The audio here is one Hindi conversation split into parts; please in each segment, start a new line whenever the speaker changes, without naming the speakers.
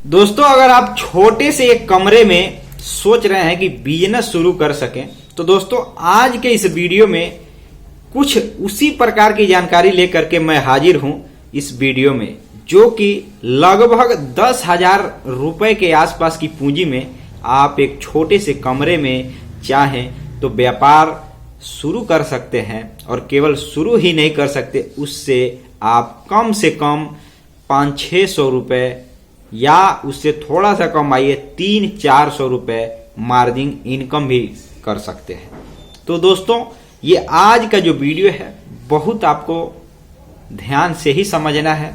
दोस्तों, अगर आप छोटे से एक कमरे में सोच रहे हैं कि बिजनेस शुरू कर सकें, तो दोस्तों आज के इस वीडियो में कुछ उसी प्रकार की जानकारी लेकर के मैं हाजिर हूं इस वीडियो में, जो कि लगभग 10,000 रुपए के आसपास की पूंजी में आप एक छोटे से कमरे में चाहें तो व्यापार शुरू कर सकते हैं। और केवल शुरू ही नहीं कर सकते, उससे आप कम से कम 500-600 रुपए या उससे थोड़ा सा कम आइए 300-400 रुपए मार्जिन इनकम भी कर सकते हैं। तो दोस्तों, ये आज का जो वीडियो है बहुत आपको ध्यान से ही समझना है।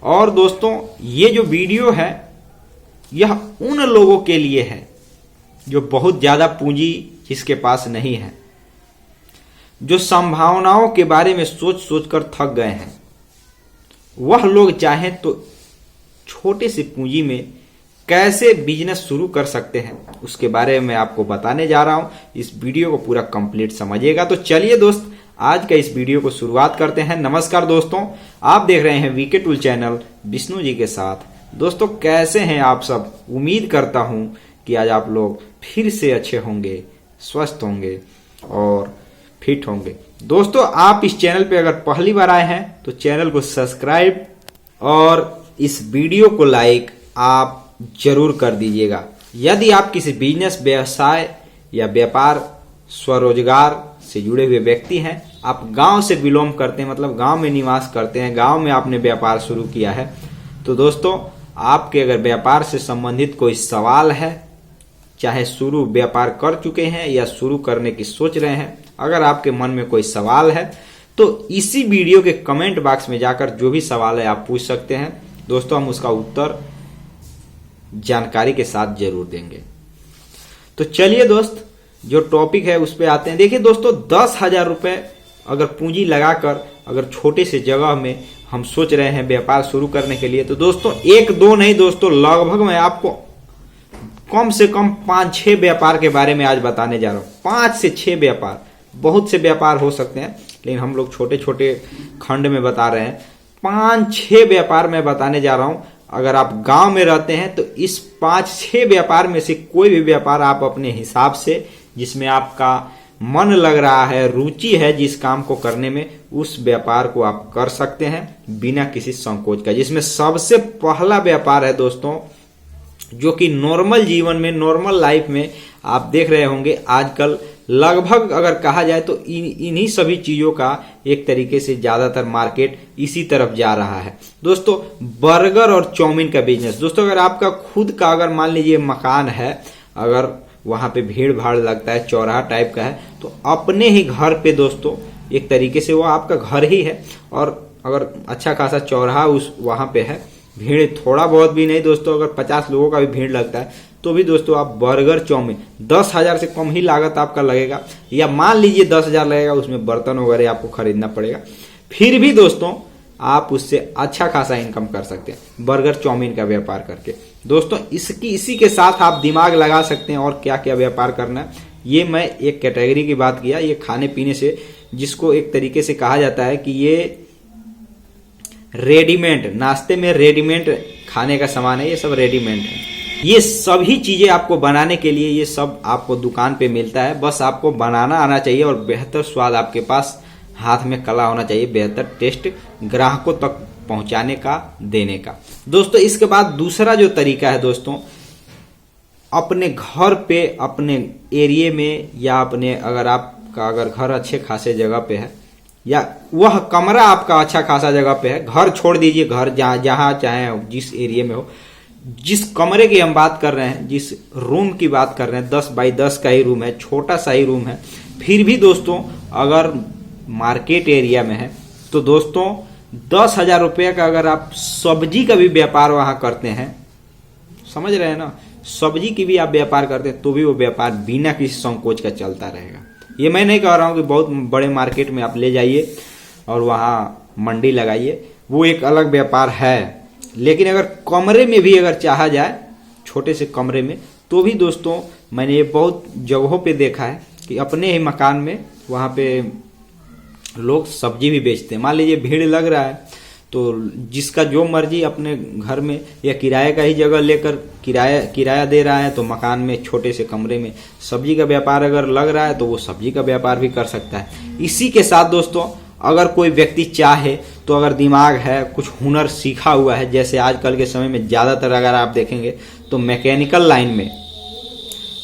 और दोस्तों, ये जो वीडियो है यह उन लोगों के लिए है जो बहुत ज्यादा पूंजी जिसके पास नहीं है, जो संभावनाओं के बारे में सोच सोच कर थक गए हैं। वह लोग चाहें तो छोटे से पूंजी में कैसे बिजनेस शुरू कर सकते हैं, उसके बारे में आपको बताने जा रहा हूं। इस वीडियो को पूरा कंप्लीट समझिएगा। तो चलिए दोस्त, आज का इस वीडियो को शुरुआत करते हैं। नमस्कार दोस्तों, आप देख रहे हैं VK tool channel Vishnu ji के साथ। दोस्तों, कैसे हैं आप सब? उम्मीद करता हूं कि आज आप लोग फिर से अच्छे होंगे, स्वस्थ होंगे और फिट होंगे। दोस्तों, आप इस चैनल पे अगर पहली बार आए हैं तो चैनल को सब्सक्राइब और इस वीडियो को लाइक आप जरूर कर दीजिएगा। यदि आप किसी बिजनेस, व्यवसाय या व्यापार, स्वरोजगार से जुड़े हुए व्यक्ति हैं, आप गांव से बिलोंग करते हैं, मतलब गांव में निवास करते हैं, गांव में आपने व्यापार शुरू किया है, तो दोस्तों आपके अगर व्यापार से संबंधित कोई सवाल है, चाहे शुरू व्यापार कर चुके हैं या शुरू करने की सोच रहे हैं, अगर आपके मन में कोई सवाल है तो इसी वीडियो के कमेंट बॉक्स में जाकर जो भी सवाल है आप पूछ सकते हैं। दोस्तों, हम उसका उत्तर जानकारी के साथ जरूर देंगे। तो चलिए दोस्त, जो टॉपिक है उस पे आते हैं। देखिए दोस्तों, 10,000 रुपए अगर पूंजी लगाकर अगर छोटे से जगह में हम सोच रहे हैं व्यापार शुरू करने के लिए, तो दोस्तों एक दो नहीं दोस्तों, लगभग मैं आपको कम से कम 5-6 व्यापार के बारे में आज बताने जा रहा हूं। 5 से 6 व्यापार, बहुत से व्यापार हो सकते हैं लेकिन हम लोग छोटे छोटे खंड में बता रहे हैं। 5-6 व्यापार मैं बताने जा रहा हूं। अगर आप गांव में रहते हैं तो इस 5-6 व्यापार में से कोई भी व्यापार आप अपने हिसाब से, जिसमें आपका मन लग रहा है, रुचि है जिस काम को करने में, उस व्यापार को आप कर सकते हैं बिना किसी संकोच का। जिसमें सबसे पहला व्यापार है दोस्तों, जो कि नॉर्मल जीवन में, नॉर्मल लाइफ में आप देख रहे होंगे आजकल लगभग अगर कहा जाए तो इन्हीं सभी चीजों का एक तरीके से ज्यादातर मार्केट इसी तरफ जा रहा है दोस्तों, बर्गर और चाउमीन का बिजनेस। दोस्तों, अगर आपका खुद का अगर मान लीजिए मकान है, अगर वहां पे भीड़ भाड़ लगता है, चौराहा टाइप का है, तो अपने ही घर पे दोस्तों एक तरीके से वो आपका घर ही है। और अगर अच्छा खासा चौराहा उस वहां पे है, भीड़ थोड़ा बहुत भी नहीं दोस्तों, अगर 50 लोगों का भी भीड़ लगता है तो भी दोस्तों आप बर्गर चाउमीन 10,000 से कम ही लागत आपका लगेगा, या मान लीजिए 10,000 लगेगा, उसमें बर्तन वगैरह आपको खरीदना पड़ेगा, फिर भी दोस्तों आप उससे अच्छा खासा इनकम कर सकते हैं बर्गर चाउमीन का व्यापार करके। दोस्तों, इसी के साथ आप दिमाग लगा सकते हैं और क्या क्या व्यापार करना है। ये मैं एक कैटेगरी की बात किया, ये खाने पीने से, जिसको एक तरीके से कहा जाता है कि ये रेडीमेड, नाश्ते में रेडीमेड खाने का सामान है, ये सब रेडीमेड है। ये सभी चीजें आपको बनाने के लिए, ये सब आपको दुकान पे मिलता है, बस आपको बनाना आना चाहिए और बेहतर स्वाद आपके पास हाथ में कला होना चाहिए, बेहतर टेस्ट ग्राहकों तक पहुंचाने का, देने का। दोस्तों, इसके बाद दूसरा जो तरीका है दोस्तों, अपने घर पे, अपने एरिए में, या अपने अगर घर अच्छे खासे जगह पे है, या वह कमरा आपका अच्छा खासा जगह पे है, घर छोड़ दीजिए, घर जहां चाहे जिस एरिया में हो, जिस कमरे की हम बात कर रहे हैं, जिस रूम की बात कर रहे हैं, 10 बाई 10 का ही रूम है, छोटा सा ही रूम है, फिर भी दोस्तों अगर मार्केट एरिया में है तो दोस्तों 10,000 रुपये का अगर आप सब्जी का भी व्यापार वहां करते हैं, समझ रहे हैं ना, सब्जी की भी आप व्यापार करते हैं, तो भी वो व्यापार बिना किसी संकोच का चलता रहेगा। ये मैं नहीं कह रहा हूं कि बहुत बड़े मार्केट में आप ले जाइए और वहां मंडी लगाइए, वो एक अलग व्यापार है। लेकिन अगर कमरे में भी अगर चाहा जाए, छोटे से कमरे में, तो भी दोस्तों मैंने ये बहुत जगहों पे देखा है कि अपने ही मकान में वहां पे लोग सब्जी भी बेचते हैं। मान लीजिए भीड़ लग रहा है तो जिसका जो मर्जी अपने घर में या किराए का ही जगह लेकर किराया दे रहा है तो मकान में छोटे से कमरे में सब्जी का व्यापार अगर लग रहा है तो वो सब्जी का व्यापार भी कर सकता है। इसी के साथ दोस्तों अगर कोई व्यक्ति चाहे तो अगर दिमाग है, कुछ हुनर सीखा हुआ है, जैसे आजकल के समय में ज़्यादातर अगर आप देखेंगे तो मैकेनिकल लाइन में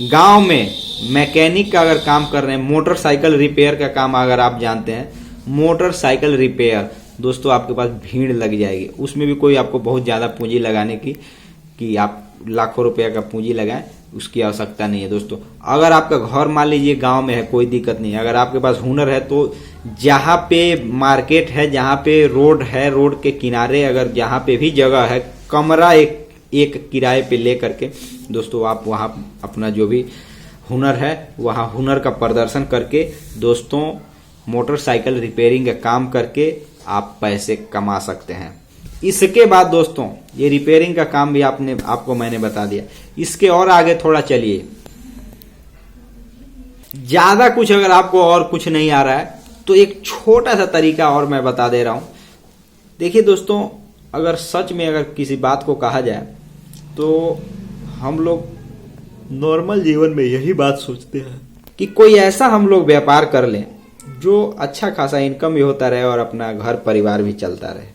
गांव में मैकेनिक का अगर काम कर रहे हैं, मोटरसाइकिल रिपेयर का काम अगर आप जानते हैं, मोटरसाइकिल रिपेयर दोस्तों आपके पास भीड़ लग जाएगी। उसमें भी कोई आपको बहुत ज़्यादा पूंजी लगाने की कि आप लाखों रुपया का पूंजी लगाएं उसकी आवश्यकता नहीं है दोस्तों। अगर आपका घर मान लीजिए गांव में है, कोई दिक्कत नहीं है। अगर आपके पास हुनर है तो जहाँ पे मार्केट है, जहाँ पे रोड है, रोड के किनारे अगर जहाँ पे भी जगह है, कमरा एक किराए पे ले करके दोस्तों आप वहाँ अपना जो भी हुनर है वहाँ हुनर का प्रदर्शन करके दोस्तों मोटरसाइकिल रिपेयरिंग का काम करके आप पैसे कमा सकते हैं। इसके बाद दोस्तों ये रिपेयरिंग का काम भी आपको मैंने बता दिया। इसके और आगे थोड़ा चलिए, ज्यादा कुछ अगर आपको और कुछ नहीं आ रहा है तो एक छोटा सा तरीका और मैं बता दे रहा हूं। देखिए दोस्तों, अगर सच में अगर किसी बात को कहा जाए तो हम लोग नॉर्मल जीवन में यही बात सोचते हैं कि कोई ऐसा हम लोग व्यापार कर लें जो अच्छा खासा इनकम भी होता रहे और अपना घर परिवार भी चलता रहे,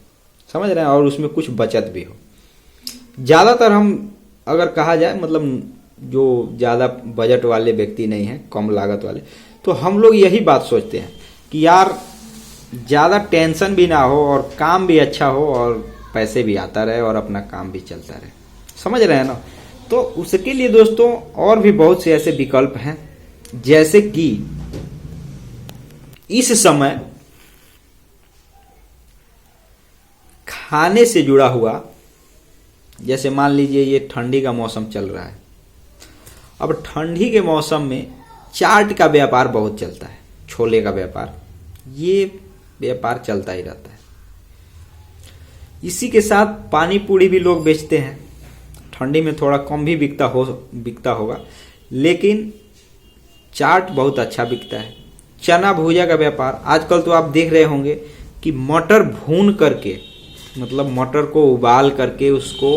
समझ रहे हैं, और उसमें कुछ बचत भी हो। ज़्यादातर हम अगर कहा जाए मतलब जो ज़्यादा बजट वाले व्यक्ति नहीं हैं, कम लागत वाले, तो हम लोग यही बात सोचते हैं कि यार ज़्यादा टेंशन भी ना हो और काम भी अच्छा हो और पैसे भी आता रहे और अपना काम भी चलता रहे, समझ रहे हैं ना। तो उसके लिए दोस्तों और भी बहुत से ऐसे विकल्प हैं, जैसे कि इस समय खाने से जुड़ा हुआ, जैसे मान लीजिए ये ठंडी का मौसम चल रहा है। अब ठंडी के मौसम में चाट का व्यापार बहुत चलता है, छोले का व्यापार, ये व्यापार चलता ही रहता है। इसी के साथ पानी पूरी भी लोग बेचते हैं। ठंडी में थोड़ा कम भी बिकता होगा, लेकिन चाट बहुत अच्छा बिकता है। चना भुजा का व्यापार, आजकल तो आप देख रहे होंगे कि मटर भून करके, मतलब मटर को उबाल करके उसको,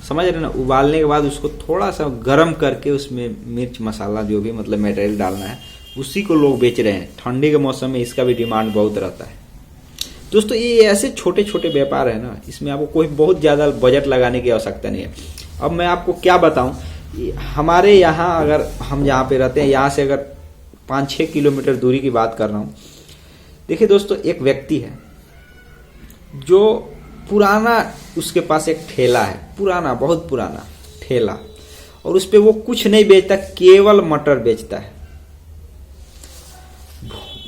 समझ रहे ना, उबालने के बाद उसको थोड़ा सा गर्म करके उसमें मिर्च मसाला जो भी मतलब मटेरियल डालना है उसी को लोग बेच रहे हैं। ठंडी के मौसम में इसका भी डिमांड बहुत रहता है दोस्तों। ये ऐसे छोटे छोटे व्यापार है ना, इसमें आपको कोई बहुत ज़्यादा बजट लगाने की आवश्यकता नहीं है। अब मैं आपको क्या बताऊं, हमारे यहाँ अगर हम जहाँ पे रहते हैं यहाँ से अगर 5-6 किलोमीटर दूरी की बात कर रहा हूँ। देखिए दोस्तों, एक व्यक्ति है जो पुराना, उसके पास एक ठेला है, पुराना, बहुत पुराना ठेला, और उस पे वो कुछ नहीं बेचता, केवल मटर बेचता है।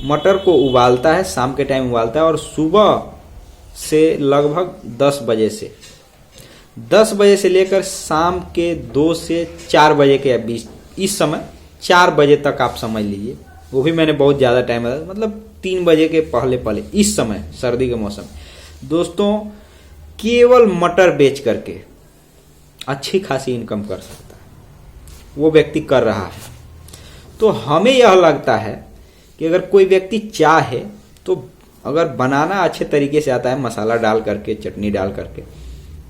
मटर को उबालता है, शाम के टाइम उबालता है, और सुबह से लगभग 10 बजे से लेकर शाम के 2 से 4 बजे के बीच, इस समय 4 बजे तक आप समझ लीजिए, वो भी मैंने बहुत ज़्यादा टाइम है, मतलब 3 बजे के पहले इस समय सर्दी के मौसम दोस्तों केवल मटर बेच करके अच्छी खासी इनकम कर सकता है, वो व्यक्ति कर रहा है। तो हमें यह लगता है कि अगर कोई व्यक्ति चाहे तो अगर बनाना अच्छे तरीके से आता है, मसाला डाल करके, चटनी डाल करके,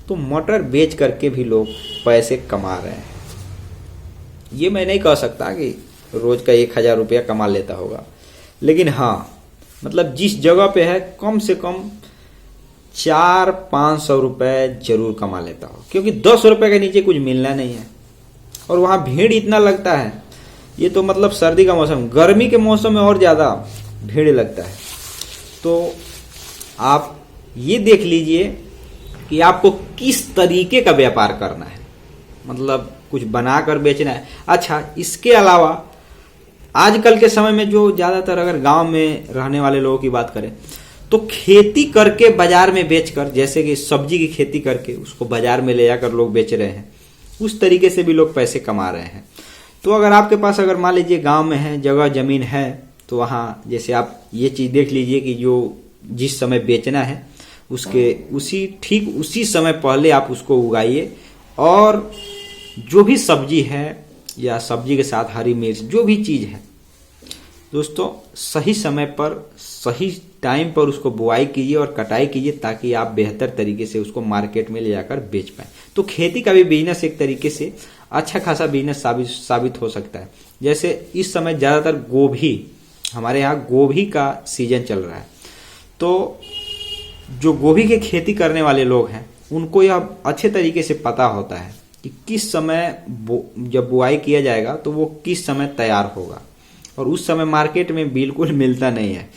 तो मटर बेच करके भी लोग पैसे कमा रहे हैं। ये मैं नहीं कह सकता कि रोज का 1000 रुपया कमा लेता होगा, लेकिन हाँ मतलब जिस जगह पे है कम से कम 400-500 रुपए जरूर कमा लेता हो, क्योंकि 10 रुपए के नीचे कुछ मिलना नहीं है। और वहाँ भीड़ इतना लगता है, ये तो मतलब सर्दी का मौसम, गर्मी के मौसम में और ज़्यादा भीड़ लगता है। तो आप ये देख लीजिए कि आपको किस तरीके का व्यापार करना है, मतलब कुछ बनाकर बेचना है। अच्छा, इसके अलावा आजकल के समय में जो ज़्यादातर अगर गांव में रहने वाले लोगों की बात करें तो खेती करके बाजार में बेचकर, जैसे कि सब्जी की खेती करके उसको बाजार में ले जाकर लोग बेच रहे हैं, उस तरीके से भी लोग पैसे कमा रहे हैं। तो अगर आपके पास अगर मान लीजिए गांव में है, जगह जमीन है, तो वहाँ जैसे आप ये चीज़ देख लीजिए कि जो जिस समय बेचना है उसके उसी समय पहले आप उसको उगाइए, और जो भी सब्जी है या सब्जी के साथ हरी मिर्च, जो भी चीज़ है दोस्तों, सही समय पर सही टाइम पर उसको बुआई कीजिए और कटाई कीजिए ताकि आप बेहतर तरीके से उसको मार्केट में ले जाकर बेच पाए। तो खेती का भी बिजनेस एक तरीके से अच्छा खासा बिजनेस साबित हो सकता है। जैसे इस समय ज्यादातर गोभी, हमारे यहाँ गोभी का सीजन चल रहा है, तो जो गोभी की खेती करने वाले लोग हैं उनको यह अच्छे तरीके से पता होता है कि किस समय जब बुआई किया जाएगा तो वो किस समय तैयार होगा, और उस समय मार्केट में बिल्कुल मिलता नहीं है।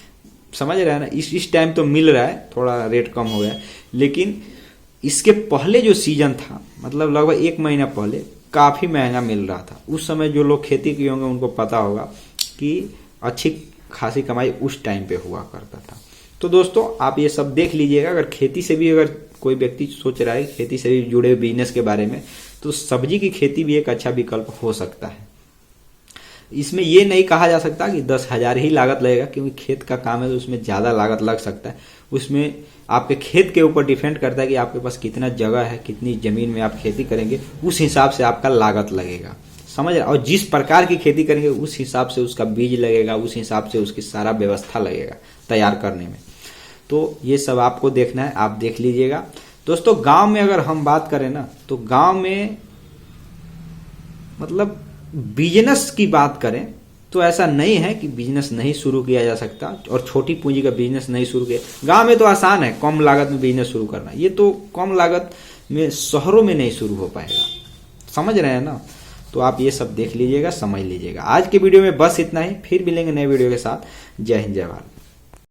समझ रहे हैं ना, इस टाइम तो मिल रहा है, थोड़ा रेट कम हो गया, लेकिन इसके पहले जो सीजन था, मतलब लगभग 1 महीना पहले काफी महंगा मिल रहा था। उस समय जो लोग खेती किए होंगे उनको पता होगा कि अच्छी खासी कमाई उस टाइम पे हुआ करता था। तो दोस्तों आप ये सब देख लीजिएगा। अगर खेती से भी अगर कोई व्यक्ति सोच रहा है खेती से भी जुड़े बिजनेस के बारे में, तो सब्जी की खेती भी एक अच्छा विकल्प हो सकता है। इसमें ये नहीं कहा जा सकता कि 10,000 ही लागत लगेगा, क्योंकि खेत का काम है तो उसमें ज्यादा लागत लग सकता है। उसमें आपके खेत के ऊपर डिपेंड करता है कि आपके पास कितना जगह है, कितनी जमीन में आप खेती करेंगे, उस हिसाब से आपका लागत लगेगा। समझ रहे, और जिस प्रकार की खेती करेंगे उस हिसाब से उसका बीज लगेगा, उस हिसाब से उसकी सारा व्यवस्था लगेगा तैयार करने में। तो ये सब आपको देखना है, आप देख लीजिएगा। दोस्तों गांव में अगर हम बात करें ना, तो गांव में मतलब बिजनेस की बात करें तो ऐसा नहीं है कि बिजनेस नहीं शुरू किया जा सकता और छोटी पूंजी का बिजनेस नहीं शुरू किया। गांव में तो आसान है कम लागत में बिजनेस शुरू करना, ये तो कम लागत में शहरों में नहीं शुरू हो पाएगा। समझ रहे हैं ना, तो आप ये सब देख लीजिएगा, समझ लीजिएगा। आज के वीडियो में बस इतना ही, फिर मिलेंगे नए वीडियो के साथ। जय हिंद, जय भारत।